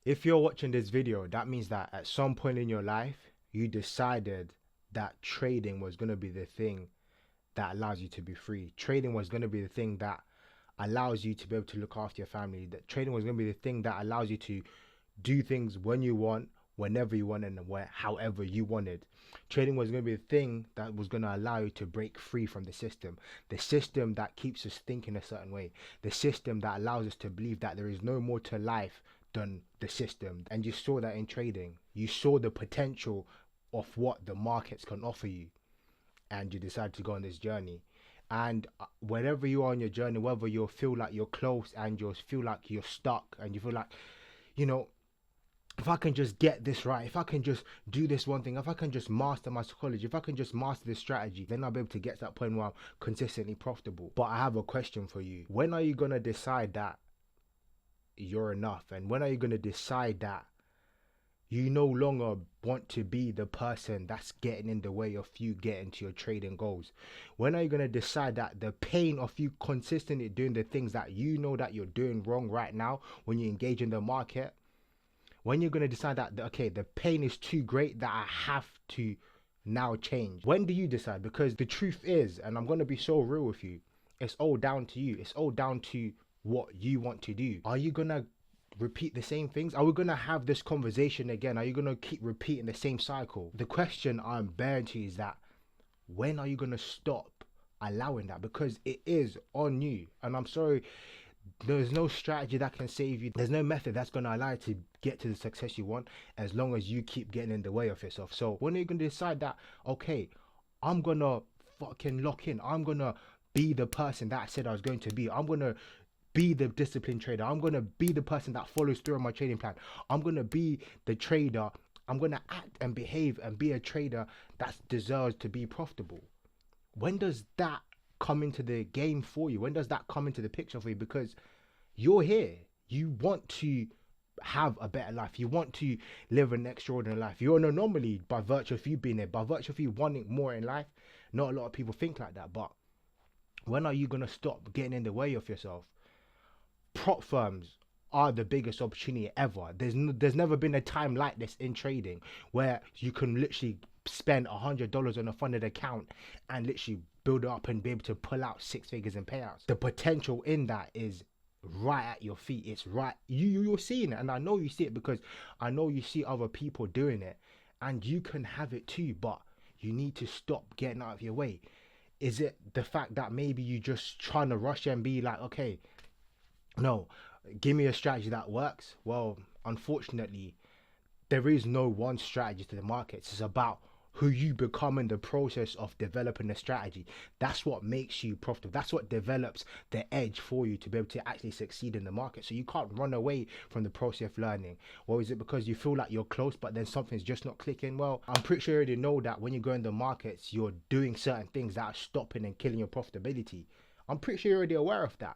If you're watching this video, that means that at some point in your life, you decided that trading was going to be the thing that allows you to be free. Trading was going to be the thing that allows you to be able to look after your family. That trading was going to be the thing that allows you to do things when you want, whenever you want, and however you wanted. Trading was going to be the thing that was going to allow you to break free from the system that keeps us thinking a certain way, the system that allows us to believe that there is no more to life than the system. And you saw that in trading. You saw the potential of what the markets can offer you, and you decide to go on this journey. And wherever you are on your journey, whether you feel like you're close and you feel like you're stuck and you feel like, you know, if I can just get this right, if I can just do this one thing, if I can just master my psychology, if I can just master this strategy, then I'll be able to get to that point where I'm consistently profitable. But I have a question for you. When are you going to decide that you're enough? And when are you going to decide that you no longer want to be the person that's getting in the way of you getting to your trading goals? When are you going to decide that the pain of you consistently doing the things that you know that you're doing wrong right now when you engage in the market, when you're going to decide that, okay, the pain is too great that I have to now change? When do you decide? Because the truth is, and I'm going to be so real with you, it's all down to you. It's all down to what you want to do. Are you going to repeat the same things? Are we going to have this conversation again? Are you going to keep repeating the same cycle? The question I'm bearing to you is that when are you going to stop allowing that? Because it is on you. And I'm sorry, there's no strategy that can save you. There's no method that's going to allow you to get to the success you want as long as you keep getting in the way of yourself. So when are you going to decide that, okay, I'm going to fucking lock in. I'm going to be the person that I said I was going to be. I'm going to be the disciplined trader. I'm going to be the person that follows through on my trading plan. I'm going to be the trader. I'm going to act and behave and be a trader that deserves to be profitable. When does that come into the game for you? When does that come into the picture for you? Because you're here. You want to have a better life. You want to live an extraordinary life. You're an anomaly by virtue of you being there, by virtue of you wanting more in life. Not a lot of people think like that. But when are you going to stop getting in the way of yourself? Prop firms are the biggest opportunity ever. There's never been a time like this in trading where you can literally spend $100 on a funded account and literally build it up and be able to pull out six figures in payouts. The potential in that is right at your feet. It's right. You're seeing it, and I know you see it because I know you see other people doing it, and you can have it too. But you need to stop getting out of your way. Is it the fact that maybe you just trying to rush and be like, okay, no, give me a strategy that works? Well, unfortunately, there is no one strategy to the markets. It's about who you become in the process of developing the strategy. That's what makes you profitable. That's what develops the edge for you to be able to actually succeed in the market. So you can't run away from the process of learning. Or is it because you feel like you're close but then something's just not clicking? Well, I'm pretty sure you already know that when you go in the markets, you're doing certain things that are stopping and killing your profitability. I'm pretty sure you're already aware of that.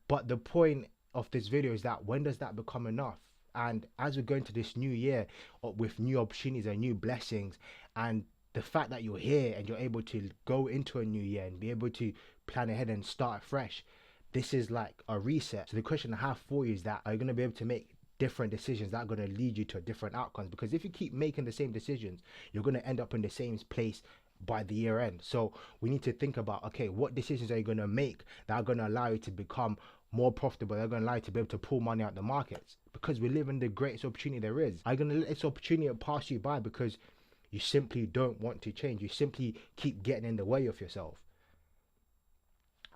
But the point of this video is that when does that become enough? And as we go into this new year with new opportunities and new blessings, and the fact that you're here and you're able to go into a new year and be able to plan ahead and start fresh, this is like a reset. So the question I have for you is that, are you going to be able to make different decisions that are going to lead you to different outcomes? Because if you keep making the same decisions, you're going to end up in the same place by the year end. So we need to think about, okay, what decisions are you going to make that are going to allow you to become more profitable? They're going to allow you to be able to pull money out the markets, because we live in the greatest opportunity there is. Are you going to let this opportunity pass you by because you simply don't want to change? You simply keep getting in the way of yourself.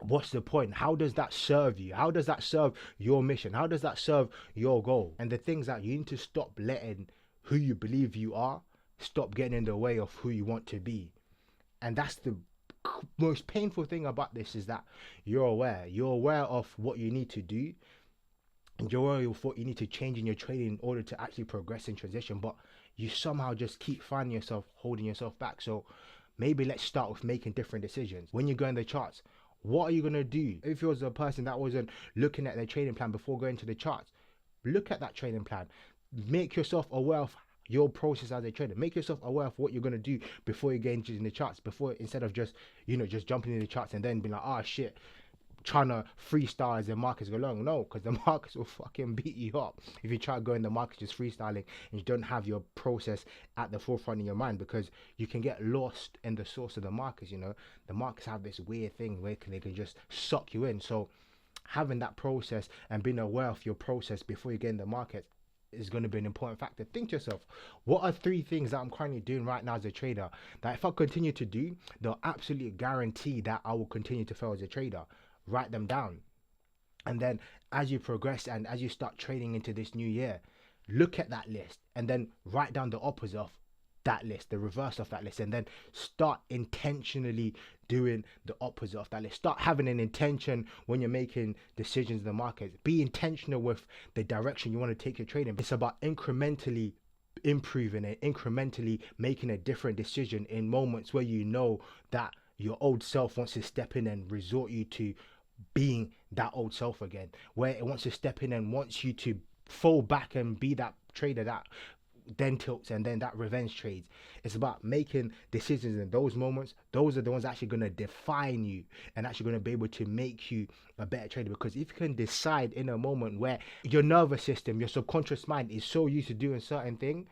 What's the point? How does that serve you? How does that serve your mission? How does that serve your goal? And the things that you need to stop letting who you believe you are stop getting in the way of who you want to be. And that's the most painful thing about this, is that you're aware of what you need to do, and you're aware of what you need to change in your trading in order to actually progress in transition, but you somehow just keep finding yourself holding yourself back. So maybe let's start with making different decisions. When you go in the charts, what are you going to do? If you was a person that wasn't looking at their trading plan before going to the charts, look at that trading plan. Make yourself aware of your process as a trader. Make yourself aware of what you're going to do before you get into the charts, before, instead of just, just jumping in the charts and then being like, oh shit, trying to freestyle as the markets go along. No, because the markets will fucking beat you up if you try to go in the market just freestyling and you don't have your process at the forefront of your mind, because you can get lost in the source of the markets. You know, the markets have this weird thing where they can just suck you in. So having that process and being aware of your process before you get in the market is going to be an important factor. Think to yourself, what are 3 things that I'm currently doing right now as a trader that if I continue to do, they'll absolutely guarantee that I will continue to fail as a trader? Write them down. And then as you progress and as you start trading into this new year, look at that list and then write down the opposite of that list, the reverse of that list, and then start intentionally doing the opposite of that list. Start having an intention when you're making decisions in the market. Be intentional with the direction you want to take your trading. It's about incrementally improving it, incrementally making a different decision in moments where you know that your old self wants to step in and resort you to being that old self again, where it wants to step in and wants you to fall back and be that trader that then tilts and then that revenge trades. It's about making decisions in those moments. Those are the ones actually going to define you and actually going to be able to make you a better trader. Because if you can decide in a moment where your nervous system, your subconscious mind is so used to doing certain things,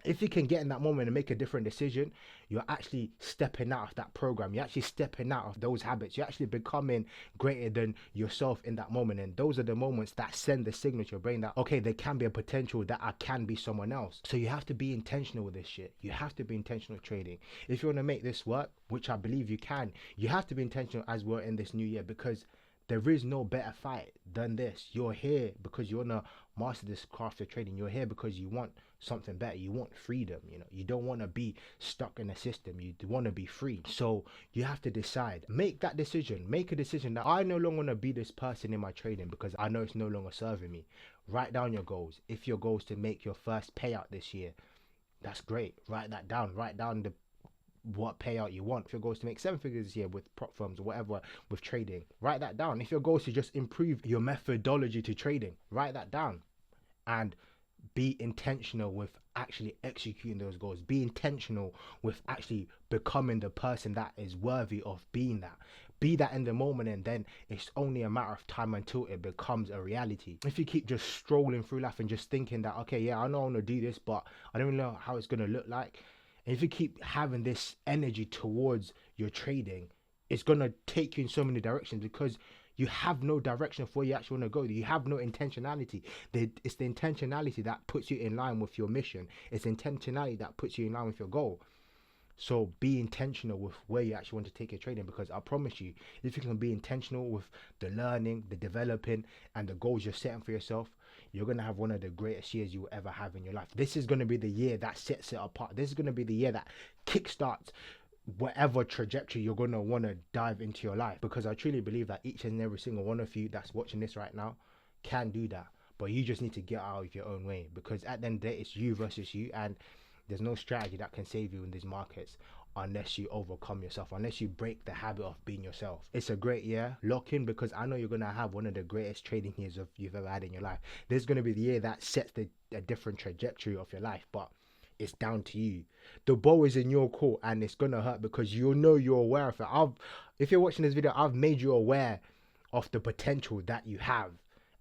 if you can get in that moment and make a different decision, you're actually stepping out of that program. You're actually stepping out of those habits. You're actually becoming greater than yourself in that moment. And those are the moments that send the signal to your brain that, okay, there can be a potential that I can be someone else. So you have to be intentional with this shit. You have to be intentional with trading. If you want to make this work, which I believe you can, you have to be intentional as we're in this new year, because there is no better fight than this. You're here because you want to master this craft of trading. You're here because you want something better. You want freedom. You know, you don't want to be stuck in a system. You want to be free. So you have to decide. Make that decision. Make a decision that I no longer want to be this person in my trading because I know it's no longer serving me. Write down your goals. If your goal is to make your first payout this year, that's great. Write that down. Write down what payout you want. If your goal is to make 7 figures this year with prop firms or whatever with trading, write that down. If your goal is to just improve your methodology to trading, write that down and be intentional with actually executing those goals. Be intentional with actually becoming the person that is worthy of being that. Be that in the moment, and then it's only a matter of time until it becomes a reality. If you keep just strolling through life and just thinking that, okay, yeah, I know I want to do this, but I don't really know how it's going to look like. And if you keep having this energy towards your trading, it's going to take you in so many directions because you have no direction of where you actually want to go. You have no intentionality. It's the intentionality that puts you in line with your mission. It's the intentionality that puts you in line with your goal. So be intentional with where you actually want to take your trading, because I promise you, if you can be intentional with the learning, the developing, and the goals you're setting for yourself, you're going to have one of the greatest years you will ever have in your life. This is going to be the year that sets it apart. This is going to be the year that kickstarts whatever trajectory you're going to want to dive into your life, because I truly believe that each and every single one of you that's watching this right now can do that. But you just need to get out of your own way, because at the end of the day, it's you versus you, and there's no strategy that can save you in these markets unless you overcome yourself, unless you break the habit of being yourself. It's a great year. Lock in, because I know you're going to have one of the greatest trading years you've ever had in your life. This is going to be the year that sets a different trajectory of your life, but it's down to you. The ball is in your court, and it's going to hurt because you know you're aware of it. If you're watching this video, I've made you aware of the potential that you have.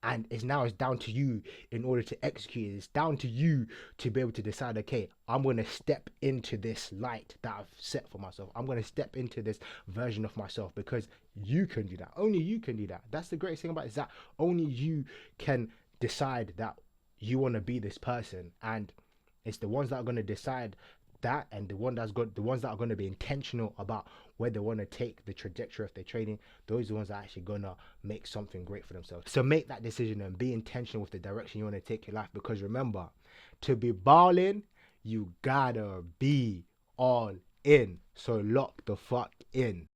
And it's down to you in order to execute it. It's down to you to be able to decide, okay, I'm going to step into this light that I've set for myself. I'm going to step into this version of myself, because you can do that. Only you can do that. That's the greatest thing about it, is that only you can decide that you want to be this person. And it's the ones that are going to decide that, and the ones that are going to be intentional about where they want to take the trajectory of their trading. Those are the ones that are actually going to make something great for themselves. So make that decision and be intentional with the direction you want to take your life, because remember, to be balling, you gotta be all in. So lock the fuck in.